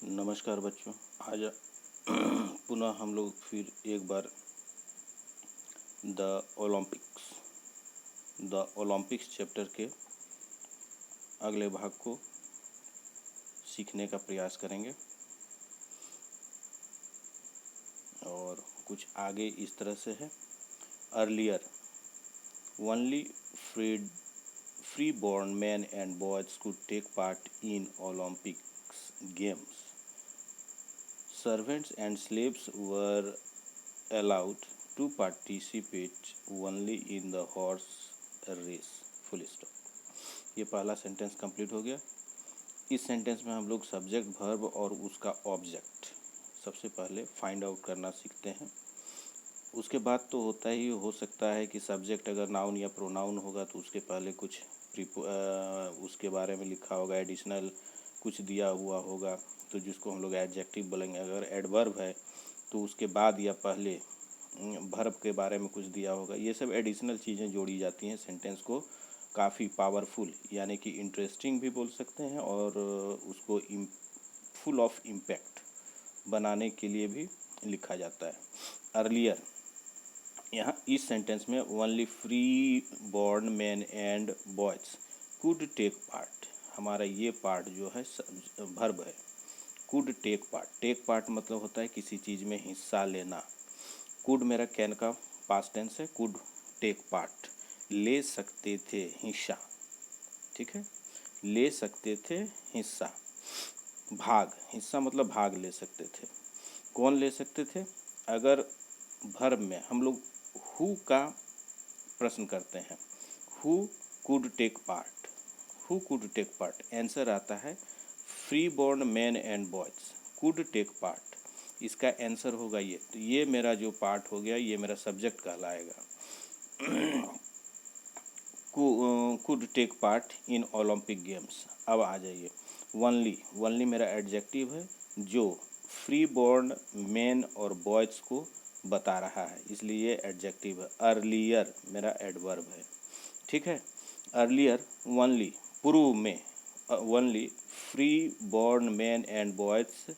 नमस्कार बच्चों। आज पुनः हम लोग फिर एक बार द ओलंपिक्स चैप्टर के अगले भाग को सीखने का प्रयास करेंगे और कुछ आगे इस तरह से है। Earlier only free born men and boys could take part in Olympics games. Servants and slaves were allowed to participate only in the horse race. Full stop. ये पहला सेंटेंस कंप्लीट हो गया। इस सेंटेंस में हम लोग सब्जेक्ट, वर्ब और उसका ऑब्जेक्ट सबसे पहले फाइंड आउट करना सीखते हैं। उसके बाद तो होता ही हो सकता है कि सब्जेक्ट अगर नाउन या प्रोनाउन होगा तो उसके पहले कुछ उसके बारे में लिखा होगा, एडिशनल कुछ दिया हुआ होगा तो जिसको हम लोग एडजेक्टिव बोलेंगे। अगर एडवर्ब है तो उसके बाद या पहले वर्ब के बारे में कुछ दिया होगा। ये सब एडिशनल चीज़ें जोड़ी जाती हैं सेंटेंस को काफ़ी पावरफुल यानी कि इंटरेस्टिंग भी बोल सकते हैं और उसको फुल ऑफ इम्पैक्ट बनाने के लिए भी लिखा जाता है। अर्लियर यहाँ इस सेंटेंस में only free born man and boys could take part. हमारा ये पार्ट जो है वर्ब है। Could take part, take part मतलब होता है किसी चीज़ में हिस्सा लेना। कुड मेरा कैन का पास्ट टेंस है। कुड टेक पार्ट, ले सकते थे हिस्सा। ठीक है, ले सकते थे हिस्सा। भाग, हिस्सा मतलब भाग ले सकते थे। कौन ले सकते थे? अगर वर्ब में हम लोग हु का प्रश्न करते हैं, who could take part, who could take part, answer आता है free born man and boys could take part. इसका आंसर होगा ये। तो ये मेरा जो पार्ट हो गया ये मेरा सब्जेक्ट कहलाएगा। Could take part in Olympic games. अब आ जाइए, वनली मेरा एडजेक्टिव है जो फ्री बॉर्न मेन और बॉयज़ को बता रहा है, इसलिए ये एडजेक्टिव है। अर्लियर मेरा एडवर्ब है। ठीक है, अर्लियर वनली पूर्व में, only free born man and boys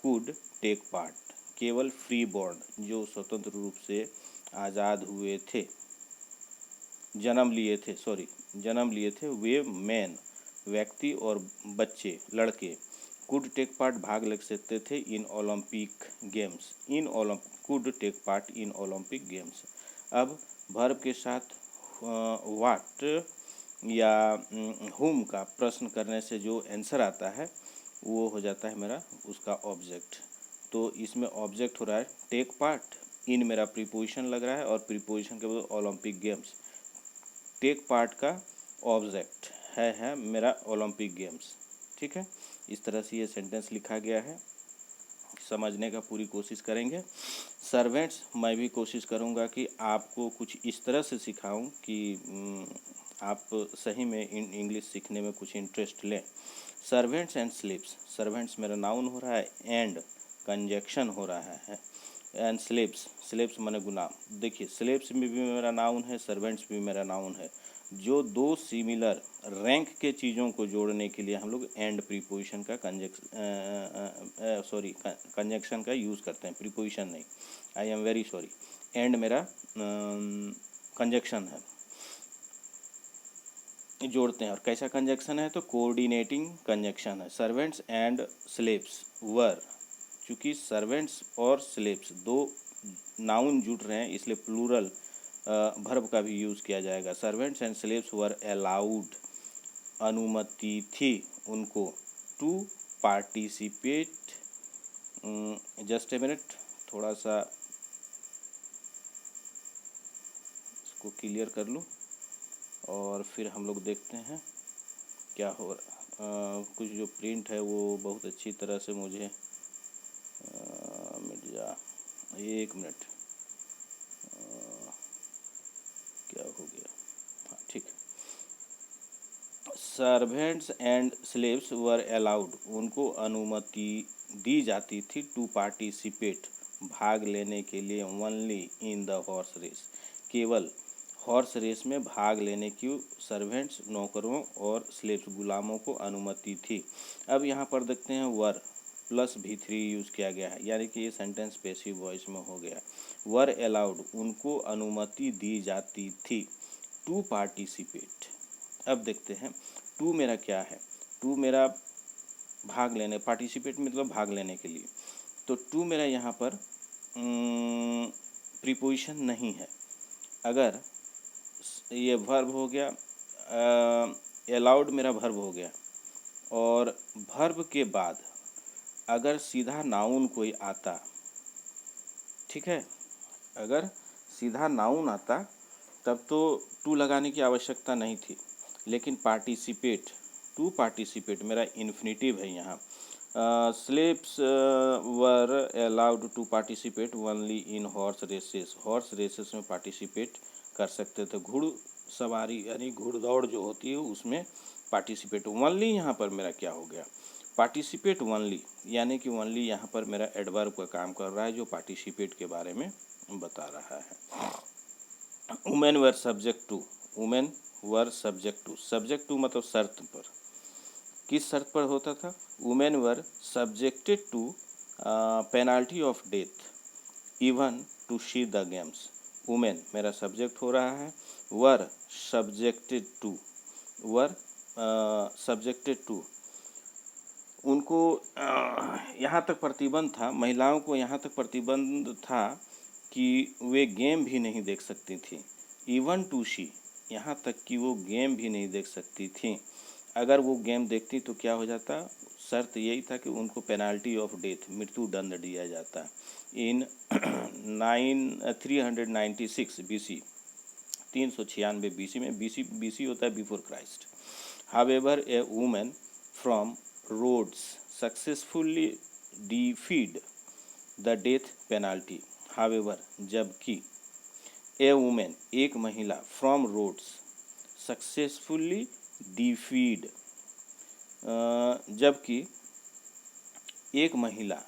could take part, केवल फ्री बॉर्न जो स्वतंत्र रूप से आज़ाद हुए थे, जन्म लिए थे वे मैन व्यक्ति और बच्चे लड़के कुड टेक पार्ट भाग ले सकते थे in Olympic games. Could take part in Olympic games. अब वर्ब के साथ व्हाट या हुम का प्रश्न करने से जो आंसर आता है वो हो जाता है मेरा उसका ऑब्जेक्ट। तो इसमें ऑब्जेक्ट हो रहा है टेक पार्ट, इन मेरा प्रीपोजिशन लग रहा है और प्रीपोजिशन के बाद ओलंपिक गेम्स। टेक पार्ट का ऑब्जेक्ट है मेरा ओलंपिक गेम्स। ठीक है, इस तरह से ये सेंटेंस लिखा गया है। समझने का पूरी कोशिश करेंगे। सर्वेंट्स, मैं भी कोशिश करूँगा कि आपको कुछ इस तरह से सिखाऊं कि आप सही में इंग्लिश सीखने में कुछ इंटरेस्ट लें। सर्वेंट्स एंड स्लेव्स, सर्वेंट्स मेरा नाउन हो रहा है एंड कंजक्शन हो रहा है एंड स्लेव्स माने गुलाम। देखिए स्लेव्स में भी मेरा नाउन है, सर्वेंट्स भी मेरा नाउन है। जो दो सिमिलर रैंक के चीज़ों को जोड़ने के लिए हम लोग एंड प्रीपोजिशन का कंजक्शन का यूज़ करते हैं, प्रीपोजिशन नहीं। I am very sorry. And मेरा कंजक्शन है, जोड़ते हैं। और कैसा कंजक्शन है? तो कोऑर्डिनेटिंग कंजक्शन है। सर्वेंट्स एंड स्लेव्स वर, चूँकि सर्वेंट्स और स्लेव्स दो नाउन जुड़ रहे हैं इसलिए प्लूरल वर्ब का भी यूज़ किया जाएगा। Servants and slaves were allowed, अनुमति थी उनको, to participate, just a minute, थोड़ा सा इसको क्लियर कर लूँ और फिर हम लोग देखते हैं क्या हो रहा। कुछ जो प्रिंट है वो बहुत अच्छी तरह से मुझे मिट जा, एक मिनट, क्या हो गया? हाँ ठीक। Servants and slaves were allowed, उनको अनुमति दी जाती थी, टू पार्टिसिपेट, भाग लेने के लिए, only in the horse race, केवल हॉर्स रेस में भाग लेने की सर्वेंट्स नौकरों और स्लेव्स गुलामों को अनुमति थी। अब यहाँ पर देखते हैं वर, प्लस V3 यूज़ किया गया है, यानी कि ये सेंटेंस पैसिव वॉइस में हो गया। वर अलाउड, उनको अनुमति दी जाती थी। टू पार्टिसिपेट, अब देखते हैं टू मेरा क्या है। टू मेरा भाग लेने, पार्टिसिपेट मतलब भाग लेने के लिए, तो टू मेरा यहाँ पर प्रीपोजिशन नहीं है। अगर ये वर्ब हो गया, अलाउड मेरा वर्ब हो गया, और वर्ब के बाद अगर सीधा नाउन कोई आता, ठीक है, अगर सीधा नाउन आता तब तो टू लगाने की आवश्यकता नहीं थी, लेकिन पार्टिसिपेट, टू पार्टिसिपेट मेरा इन्फिनिटिव है यहाँ। Slaves were allowed to participate only in horse races, horse races में पार्टिसिपेट कर सकते थे। घुड़ सवारी यानी घुड़दौड़ जो होती है उसमें पार्टिसिपेट। ओनली यहाँ पर मेरा क्या हो गया, पार्टिसिपेट ओनली, यानी कि ओनली यहाँ पर मेरा एडवर्ब का काम कर रहा है जो पार्टिसिपेट के बारे में बता रहा है। Women were subject to, women were subject to, subject to मतलब शर्त पर, किस शर्त पर होता था, women were subjected to penalty of death even to see the games. Women मेरा सब्जेक्ट हो रहा है, were subjected to, were subjected to, उनको यहाँ तक प्रतिबंध था, महिलाओं को यहाँ तक प्रतिबंध था कि वे गेम भी नहीं देख सकती थी। इवन टू शी, यहाँ तक कि वो गेम भी नहीं देख सकती थी। अगर वो गेम देखती तो क्या हो जाता, शर्त यही था कि उनको पेनाल्टी ऑफ डेथ, मृत्यु दंड दिया जाता। इन 396 BC, 396 BC में, BC होता है before Christ. However a women from Rhodes successfully defied the death penalty. However जबकि, ए वुमेन एक महिला, फ्रॉम रोड्स सक्सेसफुली डिफीड, जबकि एक महिला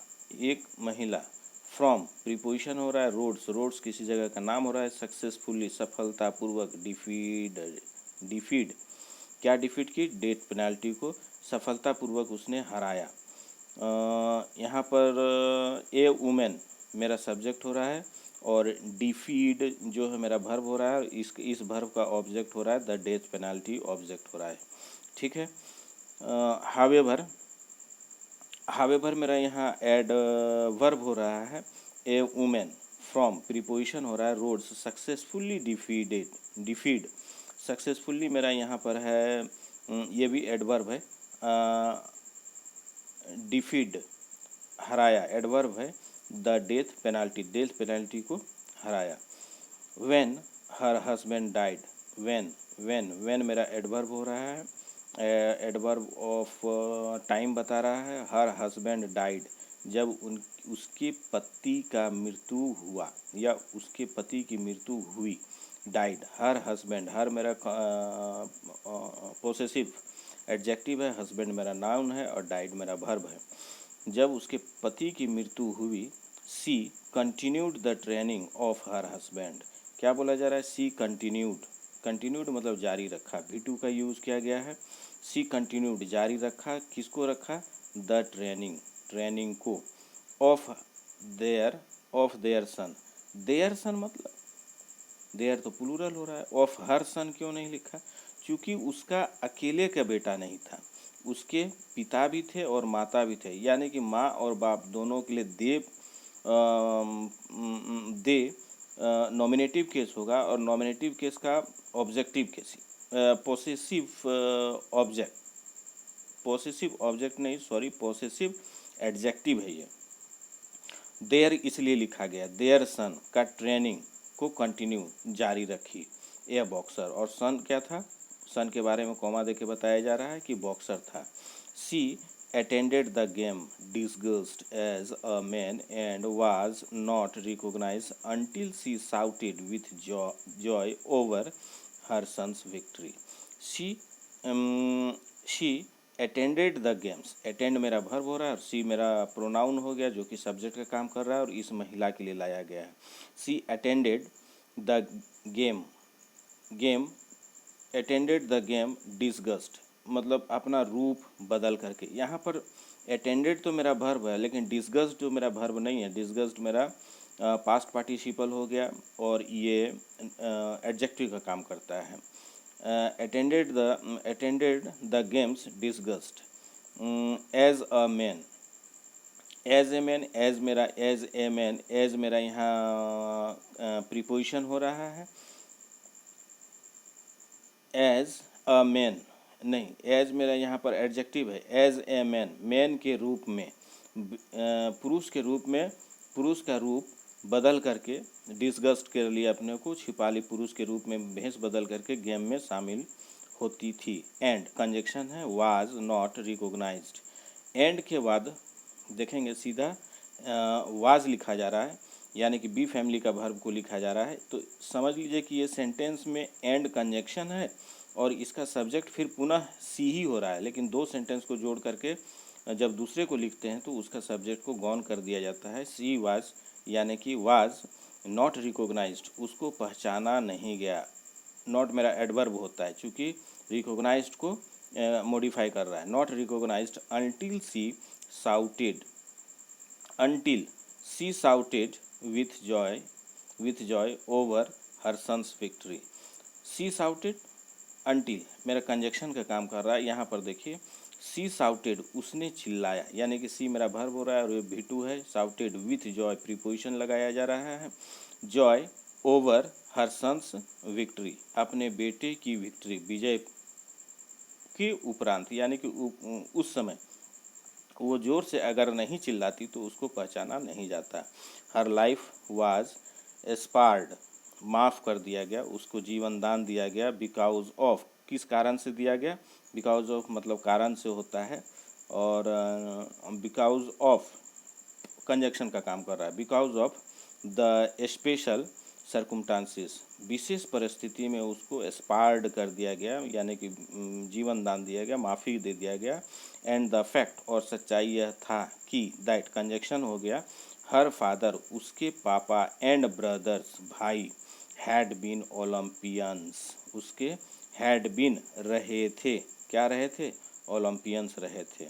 फ्रॉम प्रीपोजिशन हो रहा है रोड्स, रोड्स किसी जगह का नाम हो रहा है, सक्सेसफुली सफलतापूर्वक, डिफीड क्या डिफीट की, डेथ पेनाल्टी को सफलतापूर्वक उसने हराया। यहाँ पर ए वुमेन मेरा सब्जेक्ट हो रहा है और डिफीड जो है मेरा वर्ब हो रहा है, इस वर्ब का ऑब्जेक्ट हो रहा है द डेथ पेनाल्टी ऑब्जेक्ट हो रहा है, ठीक है। हावेवर मेरा यहाँ एड वर्ब हो रहा है, ए वुमेन फ्रॉम प्रीपोजिशन हो रहा है रोड्स सक्सेसफुली डिफीड, सक्सेसफुली मेरा यहाँ पर है, ये भी एडवर्ब है, डिफीड हराया, एडवर्ब है, द डेथ पेनाल्टी को हराया। When her husband died, when मेरा एडवर्ब हो रहा है, एडवर्ब ऑफ टाइम बता रहा है। हर हस्बैंड डाइड, जब उसके पति का मृत्यु हुआ या उसके पति की मृत्यु हुई। डाइड, हर हस्बैंड, हर मेरा पोसेसिव एडजेक्टिव है, हस्बैंड मेरा नाउन है और डाइड मेरा वर्ब है। जब उसके पति की मृत्यु हुई, she continued the training of her husband, क्या बोला जा रहा है, सी कंटिन्यूड मतलब जारी रखा, V2 का यूज़ किया गया है। सी कंटिन्यूड जारी रखा, किसको रखा, द ट्रेनिंग को, ऑफ देयर सन, देयर सन मतलब देयर तो प्लूरल हो रहा है, ऑफ हर सन क्यों नहीं लिखा, क्योंकि उसका अकेले का बेटा नहीं था, उसके पिता भी थे और माता भी थे, यानी कि माँ और बाप दोनों के लिए दे नॉमिनेटिव केस होगा, और नॉमिनेटिव केस का ऑब्जेक्टिव केस, पॉसेसिव एडजेक्टिव है ये। देयर इसलिए लिखा गया, देयर सन का ट्रेनिंग को कंटिन्यू जारी रखी, ए बॉक्सर, और सन क्या था, सन के बारे में कॉमा देके बताया जा रहा है कि बॉक्सर था। सी attended the game disguised as a man and was not recognized until she shouted with joy over her son's victory. She attended the games, attend मेरा वर्ब हो रहा है और सी मेरा प्रोनाउन हो गया जो कि सब्जेक्ट का काम कर रहा है और इस महिला के लिए लाया गया है। सी attended the game, attended the game disgust, मतलब अपना रूप बदल करके। यहाँ पर अटेंडेड तो मेरा वर्ब है, लेकिन डिस्गस्ड तो मेरा वर्ब नहीं है। डिस्गस्ड मेरा पास्ट पार्टिसिपल हो गया और ये एडजेक्टिव का काम करता है। Attended the games disguised as a man. As a man, as मेरा एज ए मैन, एज मेरा यहाँ प्रीपोजिशन हो रहा है। एज अ मैन नहीं, एज मेरा यहाँ पर एडजेक्टिव है। एज ए मैन, मैन के रूप में, पुरुष के रूप में, पुरुष का रूप बदल करके डिस्गस्ट के लिए अपने को छिपाली पुरुष के रूप में भेष बदल करके गेम में शामिल होती थी। एंड कंजक्शन है वाज नॉट रिकॉग्नाइज्ड। एंड के बाद देखेंगे सीधा वाज लिखा जा रहा है, यानी कि बी फैमिली का वर्ब को लिखा जा रहा है। तो समझ लीजिए कि ये सेंटेंस में एंड कंजक्शन है और इसका सब्जेक्ट फिर पुनः सी ही हो रहा है, लेकिन दो सेंटेंस को जोड़ करके जब दूसरे को लिखते हैं तो उसका सब्जेक्ट को गॉन कर दिया जाता है। सी वाज, यानी कि वाज नॉट रिकॉग्नाइज्ड, उसको पहचाना नहीं गया। नॉट मेरा एडवर्ब होता है, चूँकि रिकॉग्नाइज्ड को मॉडिफाई कर रहा है। Not recognised until she shouted, until she shouted with joy over her son's victory। She shouted, until मेरा कंजक्शन का काम कर रहा है। यहाँ पर देखिए सी शाउटेड, उसने चिल्लाया, यानी कि सी मेरा वर्ब हो रहा है और ये V2 है। शाउटेड विथ जॉय प्रीपोजिशन लगाया जा रहा है। Joy over her son's victory, अपने बेटे की विक्ट्री, विजय के उपरांत, यानी कि उस समय वो जोर से अगर नहीं चिल्लाती तो उसको पहचाना नहीं जाता। हर लाइफ वाज स्पार्ड, माफ़ कर दिया गया, उसको जीवन दान दिया गया। बिकॉज ऑफ, किस कारण से दिया गया? बिकॉज ऑफ मतलब कारण से होता है, और बिकॉज ऑफ कंजक्शन का काम कर रहा है। बिकॉज ऑफ द स्पेशल सर्कुमस्टांसेस, विशेष परिस्थिति में उसको स्पार्ड कर दिया गया, यानी कि जीवन दान दिया गया, माफ़ी दे दिया गया। एंड द फैक्ट, और सच्चाई यह था कि, दैट कंजक्शन हो गया। हर फादर, उसके पापा, एंड ब्रदर्स, भाई, हैड बीन ओलंपियंस, उसके हैड बीन रहे थे, क्या रहे थे? ओलंपियंस रहे थे।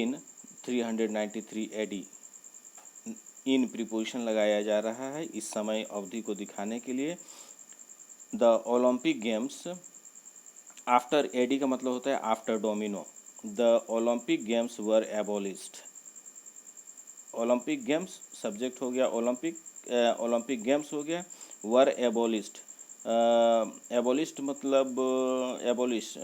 इन 393 AD, इन प्रीपोजिशन लगाया जा रहा है इस समय अवधि को दिखाने के लिए। The Olympic games, after AD का मतलब होता है after Domini. The Olympic games were abolished. Olympic games subject हो गया, ओलंपिक, ओलंपिक गेम्स हो गया। वर एबोलिस्ड, एबोलिस्ट मतलब एबोलिश,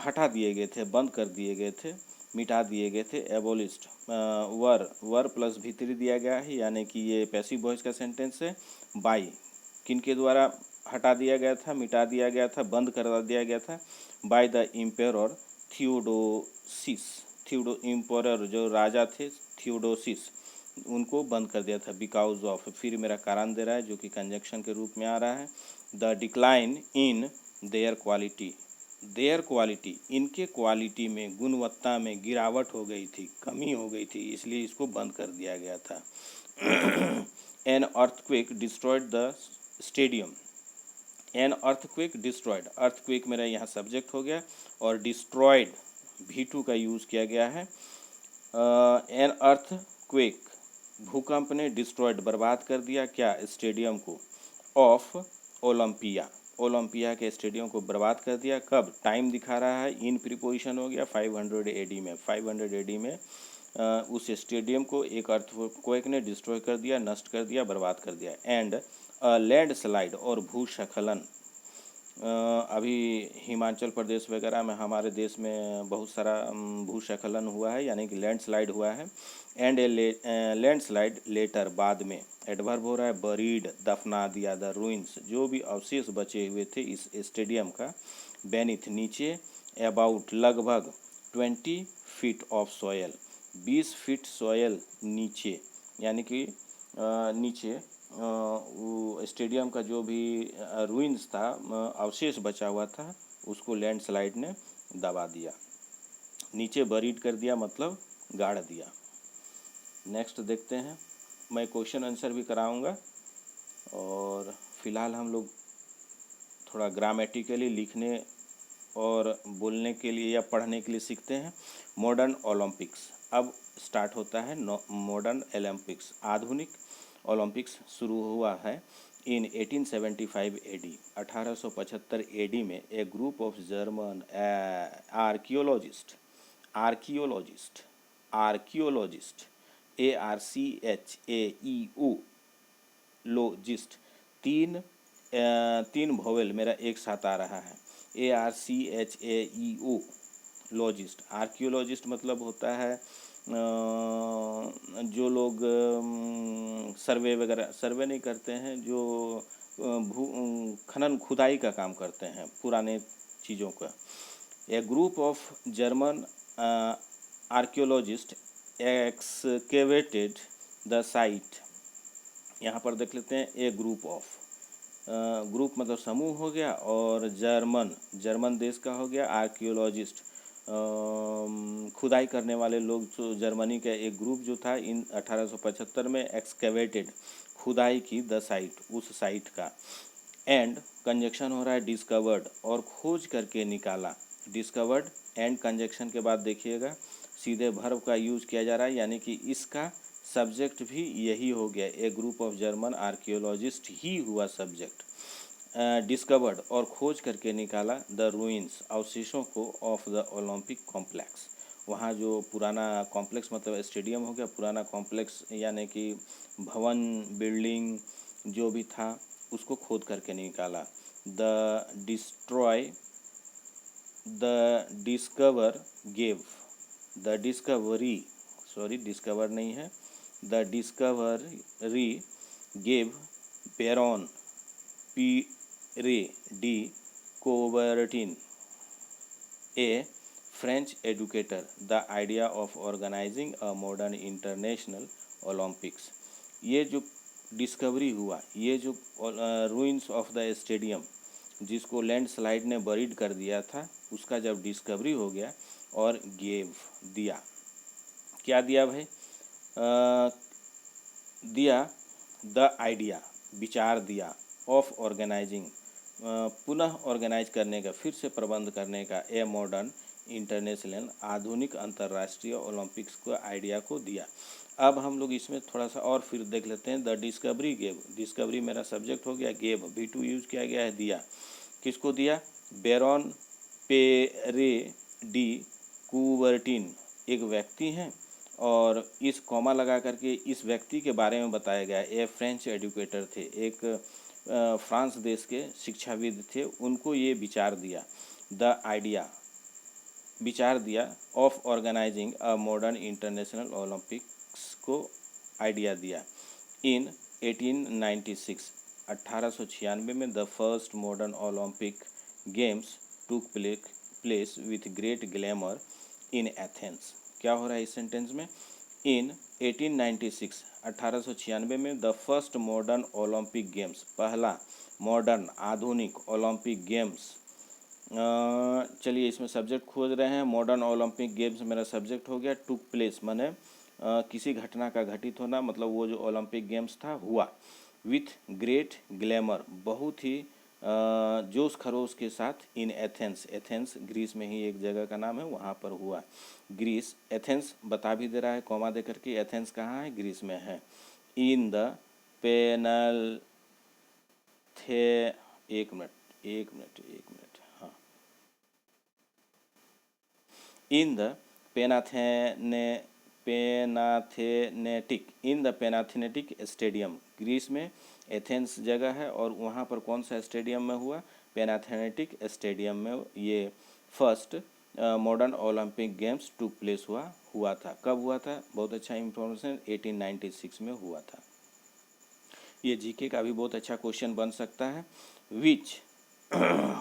हटा दिए गए थे, बंद कर दिए गए थे, मिटा दिए गए थे। एबोलिस्ट, वर प्लस भीतरी दिया गया है, यानी कि ये पैसिव वॉइस का सेंटेंस है। बाई, किनके द्वारा हटा दिया गया था, मिटा दिया गया था, बंद करा दिया गया था? By the emperor Theodosius. Emperor जो राजा थे थियोडोसिस, उनको बंद कर दिया था। बिकॉज ऑफ, फिर मेरा कारण दे रहा है जो कि कंजक्शन के रूप में आ रहा है। The decline in their quality, there quality, इनके क्वालिटी में, गुणवत्ता में गिरावट हो गई थी, कमी हो गई थी, इसलिए इसको बंद कर दिया गया था। An earthquake destroyed the stadium. An earthquake destroyed, earthquake मेरा यहाँ सब्जेक्ट हो गया और डिस्ट्रॉयड V2 का यूज़ किया गया है। एन अर्थक्वेक, भूकंप ने डिस्ट्रॉयड बर्बाद कर दिया, क्या? स्टेडियम को। ऑफ ओलंपिया, ओलंपिया के स्टेडियम को बर्बाद कर दिया। कब? टाइम दिखा रहा है, इन प्रीपोजिशन हो गया 500 AD में। 500 AD में उस स्टेडियम को एक अर्थक्वेक ने डिस्ट्रॉय कर दिया, नष्ट कर दिया, बर्बाद कर दिया। एंड लैंडस्लाइड, और भूस्खलन, अभी हिमाचल प्रदेश वगैरह में, हमारे देश में बहुत सारा भूस्खलन हुआ है, यानी कि लैंडस्लाइड हुआ है। एंड ए लैंडस्लाइड लेटर, बाद में, एडवर्ब हो रहा है। बरीड, दफना दिया। द रूइंस, जो भी अवशेष बचे हुए थे इस स्टेडियम का। बेनिथ, नीचे। अबाउट, लगभग। 20 feet of soil, 20 feet soil नीचे, यानी कि नीचे वो स्टेडियम का जो भी रूइंस था, अवशेष बचा हुआ था, उसको लैंडस्लाइड ने दबा दिया, नीचे बरीड कर दिया, मतलब गाड़ दिया। नेक्स्ट देखते हैं, मैं क्वेश्चन आंसर भी कराऊंगा, और फिलहाल हम लोग थोड़ा ग्रामेटिकली लिखने और बोलने के लिए या पढ़ने के लिए सीखते हैं। मॉडर्न ओलंपिक्स अब स्टार्ट होता है। मॉडर्न ओलंपिक्स, आधुनिक ओलंपिक्स शुरू हुआ है इन 1875 एडी, 1875 एडी में a group of German archaeologist archaeologist ARCHAEO लोजिस्ट, तीन वोवेल मेरा एक साथ आ रहा है। ARCHAEO लॉजिस्ट। आर्कियोलॉजिस्ट मतलब होता है जो लोग सर्वे वगैरह, सर्वे नहीं करते हैं, जो खनन खुदाई का काम करते हैं पुराने चीज़ों का। A group of German archaeologist excavated the site. यहाँ पर देख लेते हैं ए ग्रुप ऑफ, ग्रुप मतलब समूह हो गया, और जर्मन देश का हो गया। आर्कियोलॉजिस्ट खुदाई करने वाले लोग, जो जर्मनी का एक ग्रुप जो था इन 1875 में एक्सकेवेटेड, खुदाई की द साइट, उस साइट का। एंड कंजक्शन हो रहा है डिस्कवर्ड, और खोज करके निकाला। डिस्कवर्ड एंड कंजक्शन के बाद देखिएगा सीधे वर्ब का यूज किया जा रहा है, यानी कि इसका सब्जेक्ट भी यही हो गया। ए ग्रुप ऑफ जर्मन आर्कियोलॉजिस्ट ही हुआ सब्जेक्ट। डिस्कवर्ड और खोज करके निकाला द रूइंस, अवशेषों को, ऑफ द ओलंपिक कॉम्प्लेक्स। वहाँ जो पुराना कॉम्प्लेक्स मतलब स्टेडियम हो गया, पुराना कॉम्प्लेक्स यानी कि भवन, बिल्डिंग जो भी था उसको खोद करके निकाला। The discover gave, the discovery, sorry discover नहीं है, the discovery gave baron Pierre de Coubertin, a French educator, the idea of organising a modern international Olympics. ये जो डिस्कवरी हुआ, ये जो रूइंस ऑफ द स्टेडियम जिसको लैंडस्लाइड ने buried कर दिया था, उसका जब डिस्कवरी हो गया, और गेव दिया, क्या दिया भाई? दिया द आइडिया, विचार दिया, ऑफ ऑर्गेनाइजिंग, पुनः ऑर्गेनाइज करने का, फिर से प्रबंध करने का, ए मॉडर्न इंटरनेशनल, आधुनिक अंतर्राष्ट्रीय ओलंपिक्स को आइडिया को दिया। अब हम लोग इसमें थोड़ा सा और फिर देख लेते हैं। द डिस्कवरी गेव, डिस्कवरी मेरा सब्जेक्ट हो गया, गेव V2 यूज किया गया है, दिया। किसको दिया? बेरॉन पेरे डी कुबर्टिन, एक व्यक्ति हैं, और इस कॉमा लगा करके इस व्यक्ति के बारे में बताया गया। ये फ्रेंच एडुकेटर थे, एक फ्रांस देश के शिक्षाविद थे, उनको ये विचार दिया, द आइडिया, विचार दिया, of organising a modern international Olympics को आइडिया दिया। इन 1896, 1896 में the first modern Olympic games took place with great glamour in Athens. क्या हो रहा है इस सेंटेंस में? इन 1896, 1896 में the first modern Olympic games, पहला मॉडर्न आधुनिक ओलंपिक गेम्स। चलिए इसमें सब्जेक्ट खोज रहे हैं। मॉडर्न ओलंपिक गेम्स मेरा सब्जेक्ट हो गया। टुक प्लेस माने किसी घटना का घटित होना, मतलब वो जो ओलंपिक गेम्स था हुआ। विथ ग्रेट ग्लैमर, बहुत ही जोश खरोश के साथ। इन एथेंस, एथेंस ग्रीस में ही एक जगह का नाम है, वहाँ पर हुआ। ग्रीस, एथेंस बता भी दे रहा है कॉमा दे करके, एथेंस कहाँ है? ग्रीस में है। इन द पेनल थे, एक मिनट, हाँ। इन द पेनाथेनेटिक स्टेडियम, ग्रीस में एथेंस जगह है, और वहाँ पर कौन सा स्टेडियम में हुआ? पेनाथेनेटिक स्टेडियम में ये first modern Olympic games took place हुआ था। कब हुआ था? बहुत अच्छा इंफॉर्मेशन, 1896 में हुआ था। ये जीके का भी बहुत अच्छा क्वेश्चन बन सकता है। विच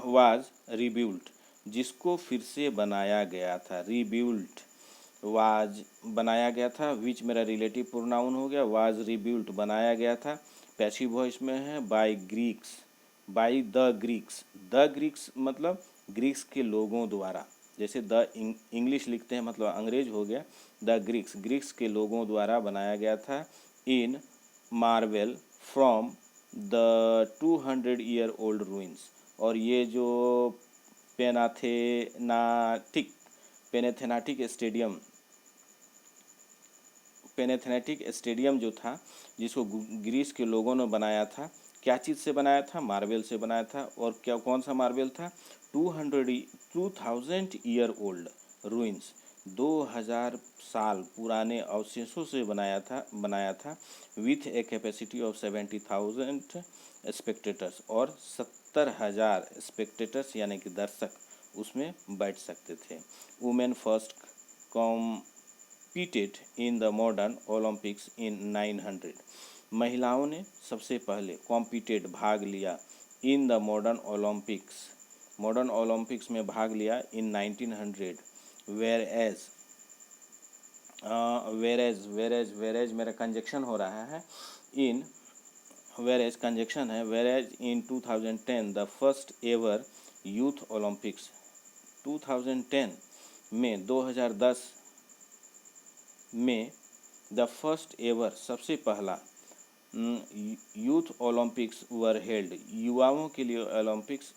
वाज रिब्यूल्ड, जिसको फिर से बनाया गया था। रिब्यूल्ड, वाज बनाया गया था, विच मेरा रिलेटिव प्रोनाउन हो गया, वाज रिब्यूल्ड बनाया गया था, पैसिव वॉइस में है, by Greeks, by the Greeks. The Greeks मतलब ग्रीक्स के लोगों द्वारा, जैसे द इंग्लिश लिखते हैं मतलब अंग्रेज हो गया, द ग्रीक्स, ग्रीक्स के लोगों द्वारा बनाया गया था। In marvel from the 200 year old ruins, और ये जो पेनाथेनाटिक पेनेथेनेटिक स्टेडियम जो था, जिसको ग्रीस के लोगों ने बनाया था, क्या चीज़ से बनाया था? मार्बल से बनाया था। और क्या कौन सा मार्बल था? 2000 ईयर ओल्ड रूइंस, 2000 साल पुराने अवशेषों से बनाया था with a capacity of 70,000 spectators, और 70,000 स्पेक्टेटर्स यानी कि दर्शक उसमें बैठ सकते थे। Women first competed in the modern Olympics in 900। महिलाओं ने सबसे पहले कॉम्पिटेड भाग लिया इन द मॉडर्न ओलंपिक्स में भाग लिया इन 1900। वेरेज मेरा कंजक्शन हो रहा है, इन वेरेज कंजक्शन है, वेरेज इन 2010 the first ever youth Olympics, 2010 में 2010 में द फर्स्ट एवर सबसे पहला यूथ ओलंपिक्स वर हेल्ड, युवाओं के लिए ओलंपिक्स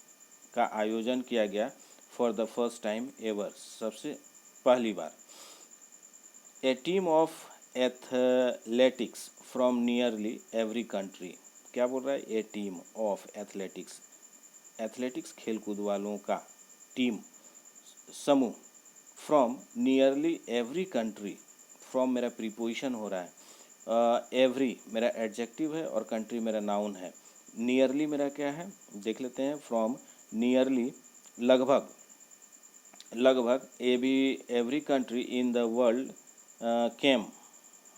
का आयोजन किया गया for the first time ever, सबसे पहली बार। A team of athletics from nearly every country, क्या बोल रहा है? ए टीम ऑफ एथलेटिक्स खेलकूद वालों का टीम, समूह, from nearly every country, from मेरा प्रीपोजिशन हो रहा है, एवरी मेरा एडजेक्टिव है और कंट्री मेरा नाउन है। नियरली मेरा क्या है? देख लेते हैं। फ्रॉम नियरली लगभग, every country in the world came,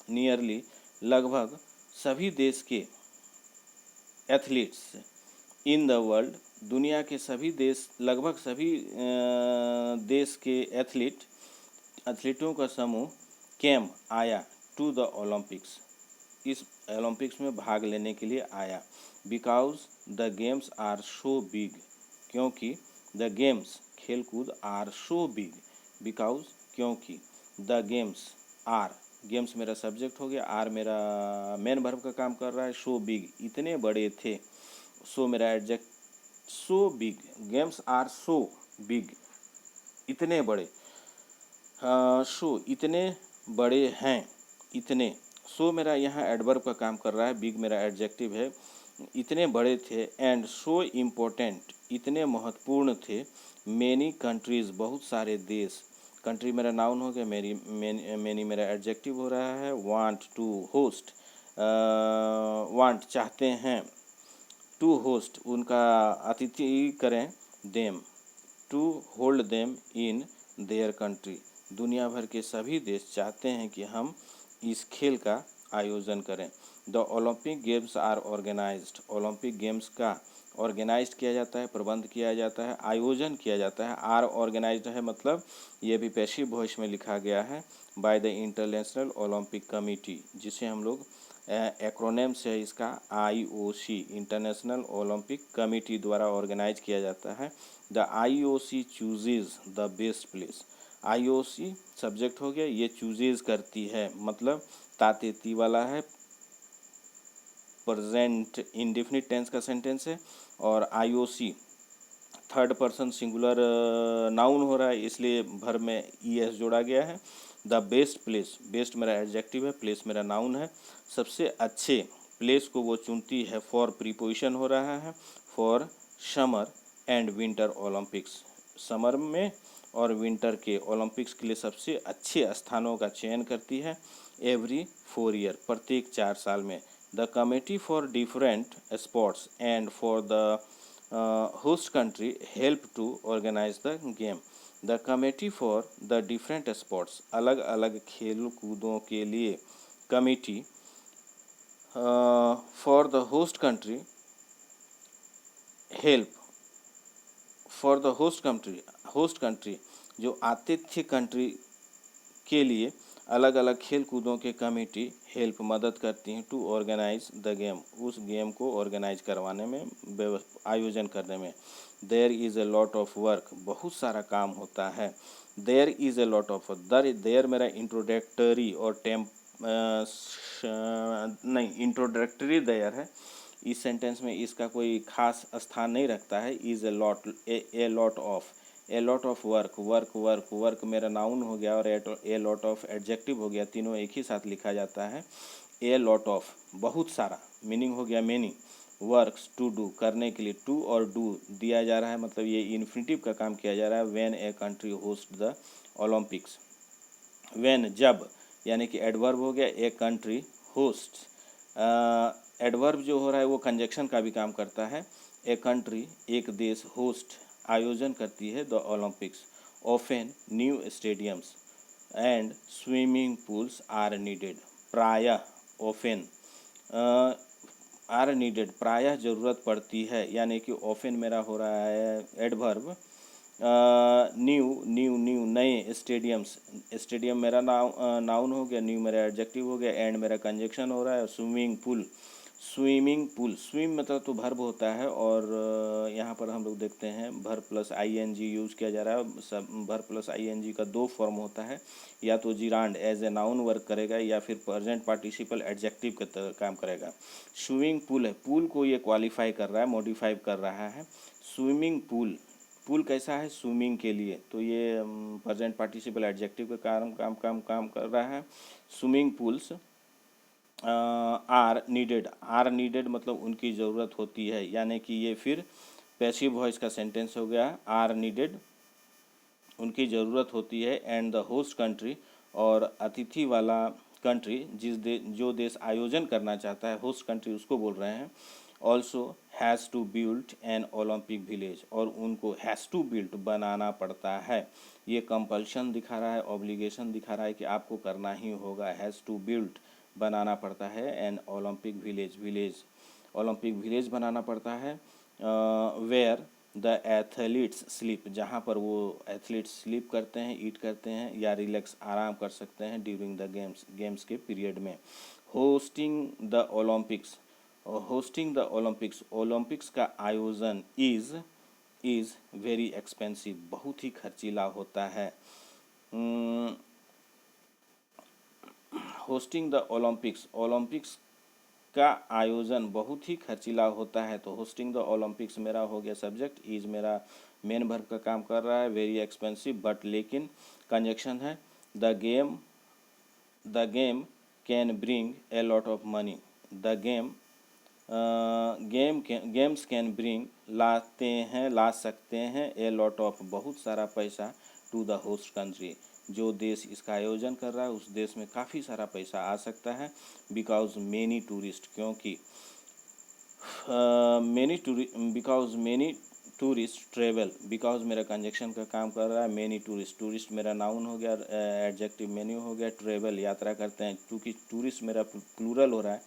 nearly लगभग सभी देश के एथलीट्स इन द वर्ल्ड, दुनिया के सभी देश, लगभग सभी देश के एथलीटों का समूह केम आया टू द ओलंपिक्स, इस ओलंपिक्स में भाग लेने के लिए आया। Because the games are so big, क्योंकि द गेम्स खेलकूद आर सो बिग, बिकॉज क्योंकि द गेम्स आर, गेम्स मेरा सब्जेक्ट हो गया, आर मेरा मेन वर्ब का काम कर रहा है, सो बिग इतने बड़े थे, सो मेरा adjective, so big, games are so big इतने बड़े, सो इतने बड़े हैं, इतने, सो मेरा यहाँ एडवर्ब का काम कर रहा है, बिग मेरा एडजेक्टिव है, इतने बड़े थे, एंड सो इम्पोर्टेंट इतने महत्वपूर्ण थे, मेनी कंट्रीज़ बहुत सारे देश, कंट्री मेरा नाउन हो गया, मेनी मेरा एडजेक्टिव हो रहा है, वांट टू होस्ट, वांट चाहते हैं, टू होस्ट उनका अतिथि करें, them to hold them in their country, दुनिया भर के सभी देश चाहते हैं कि हम इस खेल का आयोजन करें। The Olympic games are organised, Olympic games का ऑर्गेनाइज्ड किया जाता है, प्रबंध किया जाता है, आयोजन किया जाता है। आर ऑर्गेनाइज्ड है मतलब ये भी पैसिव वॉइस में लिखा गया है, by the international Olympic committee, जिसे हम लोग एक्रोनेम से है इसका, IOC, इंटरनेशनल ओलंपिक कमेटी द्वारा ऑर्गेनाइज किया जाता है। The IOC chooses the best place, IOC subject हो गया, ये चूजेज करती है मतलब तातेती वाला है, प्रेजेंट इंडेफिनिट टेंस का सेंटेंस है, और IOC third person singular noun हो रहा है, इसलिए वर्ब में ES जोड़ा गया है। द बेस्ट प्लेस, बेस्ट मेरा एडजेक्टिव है, प्लेस मेरा नाउन है, सबसे अच्छे प्लेस को वो चुनती है, फॉर प्रीपोजिशन हो रहा है, for summer and winter Olympics, summer में और विंटर के ओलंपिक्स के लिए सबसे अच्छे स्थानों का चयन करती है, एवरी 4 ईयर, प्रत्येक 4 साल में। The committee for different sports and for the host country help to organize the game। The committee for the different sports, अलग अलग खेल कूदों के लिए, committee for the host country help, for the host country जो आतिथ्य country के लिए अलग अलग खेल कूदों के कमेटी हेल्प मदद करती हैं, टू ऑर्गेनाइज द गेम, उस गेम को ऑर्गेनाइज करवाने में, आयोजन करने में। There is a lot of work, बहुत सारा काम होता है। There is a lot of, there मेरा इंट्रोडक्टरी और इंट्रोडक्टरी देयर है, इस सेंटेंस में इसका कोई खास स्थान नहीं रखता है। Is a lot, A lot of, A lot of work, work work work मेरा नाउन हो गया और ए लॉट ऑफ एडजेक्टिव हो गया, तीनों एक ही साथ लिखा जाता है। ए लॉट ऑफ बहुत सारा, मीनिंग हो गया मेनी। वर्क्स टू डू करने के लिए, टू और डू दिया जा रहा है, मतलब ये इन्फिनिटिव का काम किया जा रहा है। When a country host the Olympics, when जब, यानी कि एडवर्ब हो गया। ए कंट्री होस्ट, एडवर्ब जो हो रहा है वो कंजक्शन का भी काम करता है। ए कंट्री एक देश, होस्ट आयोजन करती है the Olympics. Often new stadiums and swimming pools are needed, प्रायः, ऑफेन आर नीडेड प्रायः ज़रूरत पड़ती है, यानी कि ऑफेन मेरा हो रहा है एडवर्ब। न्यू न्यू न्यू नए, स्टेडियम्स स्टेडियम मेरा नाउन हो गया, न्यू मेरा एडजेक्टिव हो गया, एंड मेरा कंजक्शन हो रहा है। Swimming pool, swimming pool, swim मतलब तो वर्ब होता है और यहाँ पर हम लोग देखते हैं वर्ब प्लस आईएनजी यूज़ किया जा रहा है। सब वर्ब प्लस आईएनजी का दो फॉर्म होता है, या तो जिरांड एज ए नाउन वर्क करेगा या फिर प्रेजेंट पार्टिसिपल एडजेक्टिव के तरह काम करेगा। स्विमिंग पूल है, पूल को ये क्वालिफाई कर रहा है, मॉडिफाई कर रहा है। स्विमिंग पूल, पूल कैसा है, स्विमिंग के लिए, तो ये प्रेजेंट पार्टिसिपल एडजेक्टिव के काम कर रहा है। Swimming pools are needed, are needed मतलब उनकी ज़रूरत होती है, यानी कि ये फिर पैसिव वॉइस का सेंटेंस हो गया। आर नीडेड उनकी ज़रूरत होती है। एंड द होस्ट कंट्री, और अतिथि वाला कंट्री, जो देश आयोजन करना चाहता है, होस्ट कंट्री उसको बोल रहे हैं। Also has to build an Olympic village, और उनको हैज़ टू बिल्ड बनाना पड़ता है। ये कंपल्शन दिखा रहा है, ऑब्लिगेशन दिखा रहा है कि आपको करना ही होगा। हैज़ टू बिल्ड बनाना पड़ता है, an Olympic village, village Olympic village बनाना पड़ता है। वेयर द एथलीट्स स्लीप, जहाँ पर वो एथलीट्स स्लीप करते हैं, ईट करते हैं या रिलैक्स आराम कर सकते हैं ड्यूरिंग द गेम्स, गेम्स के पीरियड में। Hosting the Olympics, hosting the Olympics, Olympics का आयोजन इज़ वेरी एक्सपेंसिव, बहुत ही खर्चीला होता है। होस्टिंग द ओलंपिक्स, ओलंपिक्स का आयोजन बहुत ही खर्चीला होता है। तो होस्टिंग द ओलंपिक्स मेरा हो गया सब्जेक्ट, इज मेरा मेन वर्ब का काम कर रहा है। वेरी एक्सपेंसिव बट, लेकिन कंजक्शन है। The game can bring a lot of money, the games can bring लाते हैं, ला सकते हैं, ए लॉट ऑफ बहुत सारा पैसा, टू द होस्ट कंट्री, जो देश इसका आयोजन कर रहा है उस देश में काफ़ी सारा पैसा आ सकता है। बिकॉज मेनी टूरिस्ट, क्योंकि because many tourist travel, because मेरा कंजक्शन का काम कर रहा है। मेनी टूरिस्ट, टूरिस्ट मेरा नाउन हो गया, एडजेक्टिव मेन्यू हो गया। ट्रेवल यात्रा करते हैं, क्योंकि टूरिस्ट मेरा प्लूरल हो रहा है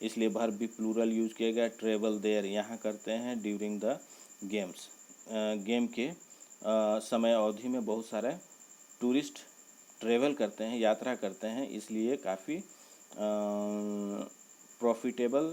इसलिए वर्ब भी प्लूरल यूज किया गया। ट्रेवल देयर यहाँ करते हैं ड्यूरिंग द गेम्स, गेम के समय अवधि में बहुत सारे टूरिस्ट ट्रेवल करते हैं, यात्रा करते हैं, इसलिए काफ़ी प्रॉफिटेबल